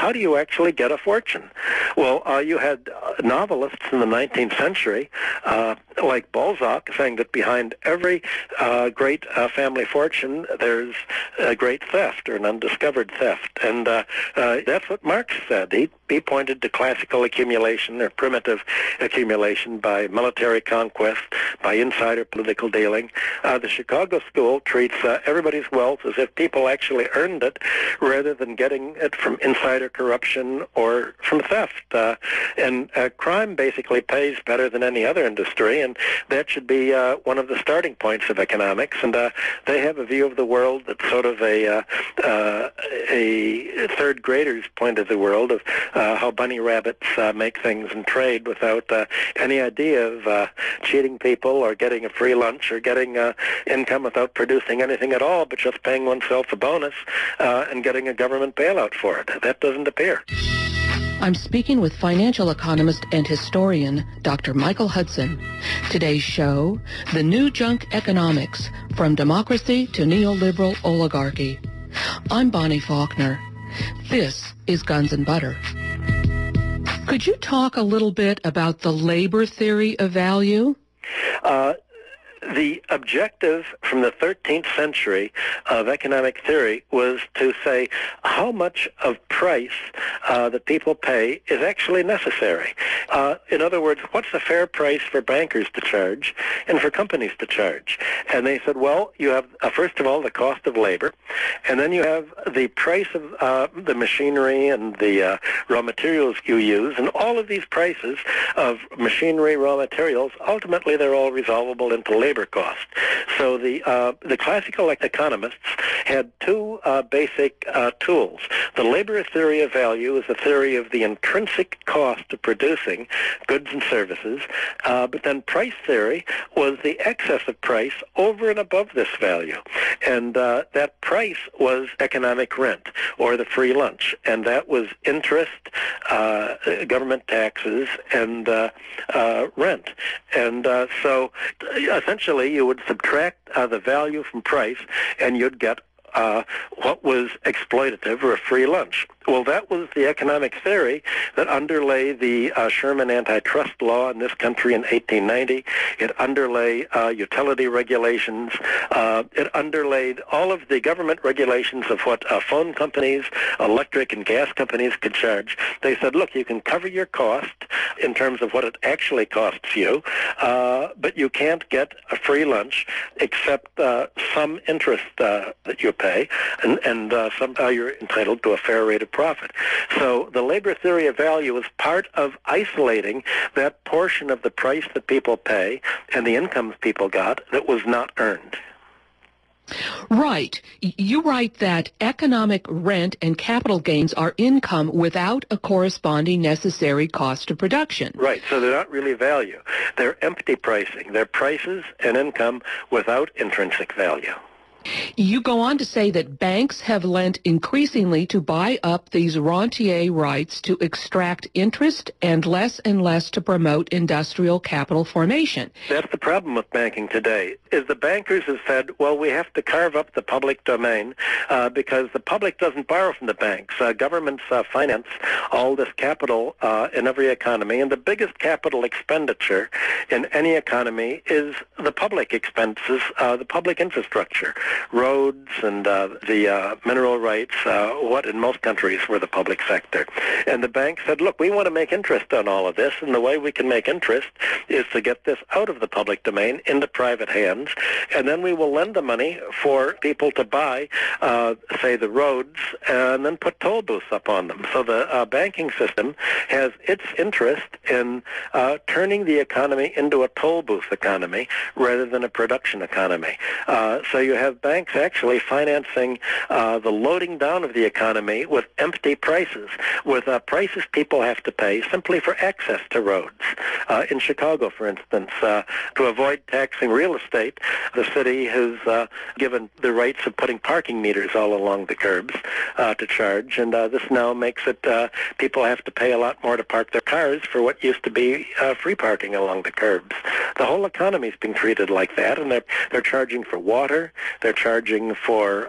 how do you actually get a fortune? Well, you had novelists in the 19th century, like Balzac, saying that behind every great family fortune, there's a great theft or an undiscovered theft. And that's what Marx said. He pointed to classical accumulation or primitive accumulation by military conquest, by insider political dealing. The Chicago school treats everybody's wealth as if people actually earned it rather than getting it from insider corruption or from theft. And crime basically pays better than any other industry, and that should be one of the starting points of economics. And they have a view of the world that's sort of a third grader's point of the world of how bunny rabbits make things and trade without any idea of cheating people or getting a free lunch or getting income without producing anything at all, but just paying oneself a bonus and getting a government bailout for it. That doesn't appear. I'm speaking with financial economist and historian Dr. Michael Hudson. Today's show, The New Junk Economics, From Democracy to Neoliberal Oligarchy. I'm Bonnie Faulkner. This is Guns and Butter. Could you talk a little bit about the labor theory of value? The objective from the 13th century of economic theory was to say how much of price that people pay is actually necessary. In other words, what's the fair price for bankers to charge and for companies to charge? And they said, well, you have, first of all, the cost of labor, and then you have the price of the machinery and the raw materials you use, and all of these prices of machinery, raw materials, ultimately they're all resolvable into labor cost. So the classical economists had two basic tools. The labor theory of value is the theory of the intrinsic cost of producing goods and services, but then price theory was the excess of price over and above this value. And that price was economic rent or the free lunch, and that was interest, government taxes, and rent. And so essentially you would subtract the value from price and you'd get what was exploitative or a free lunch. Well, that was the economic theory that underlay the Sherman antitrust law in this country in 1890. It underlay utility regulations. It underlaid all of the government regulations of what phone companies, electric and gas companies could charge. They said, look, you can cover your cost in terms of what it actually costs you, but you can't get a free lunch except some interest that you pay, and somehow you're entitled to a fair rate of profit. So the labor theory of value is part of isolating that portion of the price that people pay and the incomes people got that was not earned. Right. You write that economic rent and capital gains are income without a corresponding necessary cost of production. Right. So they're not really value. They're empty pricing. They're prices and income without intrinsic value. You go on to say that banks have lent increasingly to buy up these rentier rights to extract interest and less to promote industrial capital formation. That's the problem with banking today, is the bankers have said, well, we have to carve up the public domain because the public doesn't borrow from the banks. Governments finance all this capital in every economy, and the biggest capital expenditure in any economy is the public expenses, the public infrastructure. Roads and the mineral rights, what in most countries were the public sector. And the bank said, look, we want to make interest on all of this, and the way we can make interest is to get this out of the public domain into private hands, and then we will lend the money for people to buy, say, the roads, and then put toll booths up on them. So the banking system has its interest in turning the economy into a toll booth economy rather than a production economy. So you have banks actually financing the loading down of the economy with empty prices, with prices people have to pay simply for access to roads. In Chicago, for instance, to avoid taxing real estate, the city has given the rights of putting parking meters all along the curbs to charge, and this now makes it people have to pay a lot more to park their cars for what used to be free parking along the curbs. The whole economy is being treated like that, and they're charging for water, they're They're charging for,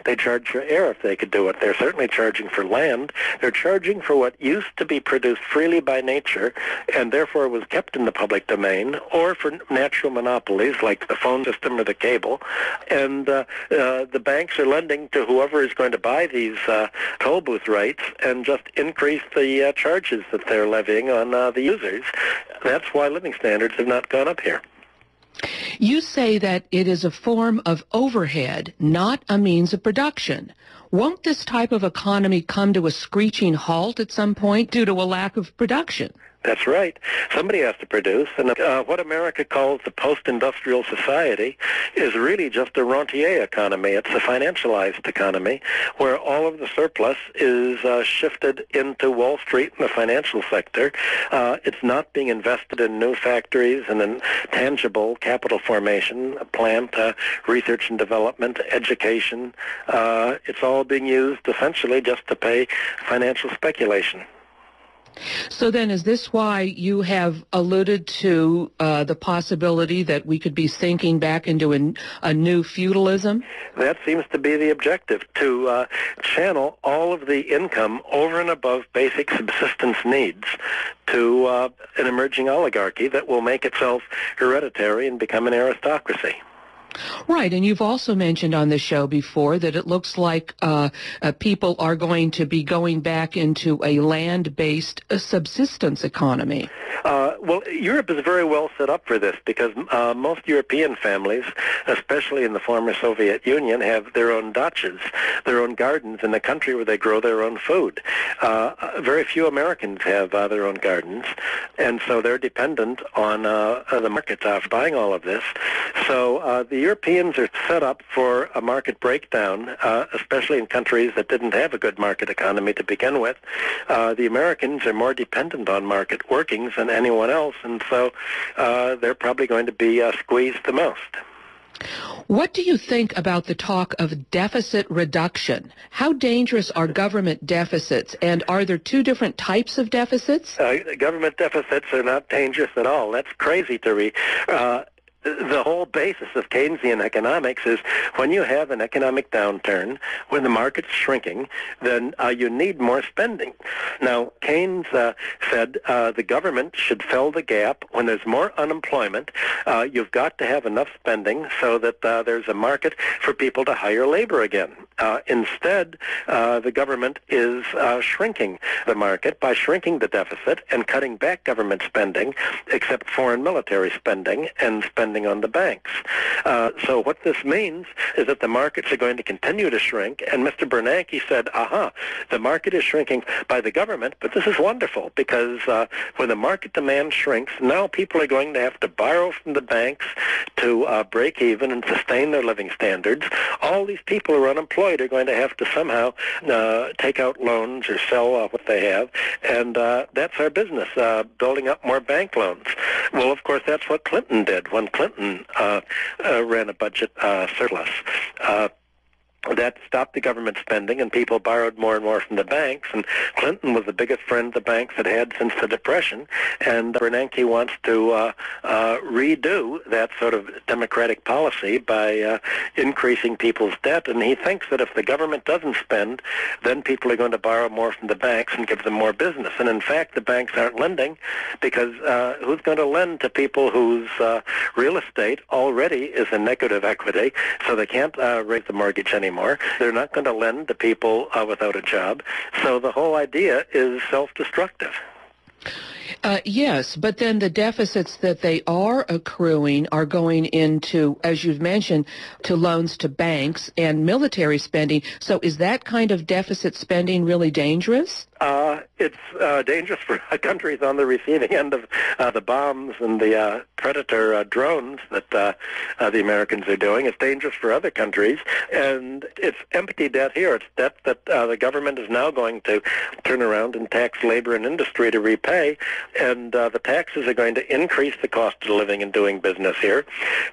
they charge for air if they could do it. They're certainly charging for land. They're charging for what used to be produced freely by nature and therefore was kept in the public domain, or for natural monopolies like the phone system or the cable. And the banks are lending to whoever is going to buy these toll booth rates and just increase the charges that they're levying on the users. That's why living standards have not gone up here. You say that it is a form of overhead, not a means of production. Won't this type of economy come to a screeching halt at some point due to a lack of production? That's right. Somebody has to produce, and what America calls the post-industrial society is really just a rentier economy. It's a financialized economy where all of the surplus is shifted into Wall Street and the financial sector. It's not being invested in new factories and in tangible capital formation, plant, research and development, education. It's all being used essentially just to pay financial speculation. So then is this why you have alluded to the possibility that we could be sinking back into a new feudalism? That seems to be the objective, to channel all of the income over and above basic subsistence needs to an emerging oligarchy that will make itself hereditary and become an aristocracy. Right, and you've also mentioned on this show before that it looks like people are going to be going back into a land-based subsistence economy. Well, Europe is very well set up for this because most European families, especially in the former Soviet Union, have their own dachas, their own gardens in the country where they grow their own food. Very few Americans have their own gardens, and so they're dependent on the market for buying all of this. So the Europeans are set up for a market breakdown, especially in countries that didn't have a good market economy to begin with. The Americans are more dependent on market workings than anyone else, and so they're probably going to be squeezed the most. What do you think about the talk of deficit reduction? How dangerous are government deficits, and are there two different types of deficits? Government deficits are not dangerous at all. That's crazy to read. The whole basis of Keynesian economics is when you have an economic downturn, when the market's shrinking, then you need more spending. Now, Keynes said the government should fill the gap. When there's more unemployment, you've got to have enough spending so that there's a market for people to hire labor again. Instead, the government is shrinking the market by shrinking the deficit and cutting back government spending, except foreign military spending and spending on the banks. So what this means is that the markets are going to continue to shrink, and Mr. Bernanke said, the market is shrinking by the government, but this is wonderful because when the market demand shrinks, now people are going to have to borrow from the banks to break even and sustain their living standards. All these people who are unemployed are going to have to somehow take out loans or sell what they have, and that's our business, building up more bank loans. Well, of course, that's what Clinton did when Clinton ran a budget surplus. That stopped the government spending, and people borrowed more and more from the banks, and Clinton was the biggest friend the banks had had since the Depression, and Bernanke wants to redo that sort of democratic policy by increasing people's debt, and he thinks that if the government doesn't spend, then people are going to borrow more from the banks and give them more business. And in fact, the banks aren't lending because who's going to lend to people whose real estate already is in negative equity, so they can't raise the mortgage anymore. They're not going to lend to people without a job. So the whole idea is self-destructive. Yes, but then the deficits that they are accruing are going into, as you've mentioned, to loans to banks and military spending. So is that kind of deficit spending really dangerous? It's dangerous for countries on the receiving end of the bombs and the Predator drones that the Americans are doing. It's dangerous for other countries, and it's empty debt here. It's debt that the government is now going to turn around and tax labor and industry to repay. and the taxes are going to increase the cost of living and doing business here,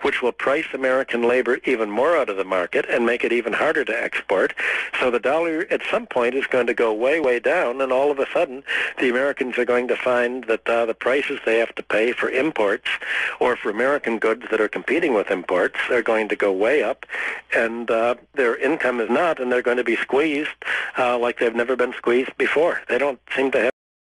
which will price American labor even more out of the market and make it even harder to export. So the dollar at some point is going to go way, way down, and all of a sudden the Americans are going to find that the prices they have to pay for imports or for American goods that are competing with imports are going to go way up, and their income is not, and they're going to be squeezed like they've never been squeezed before. They don't seem to have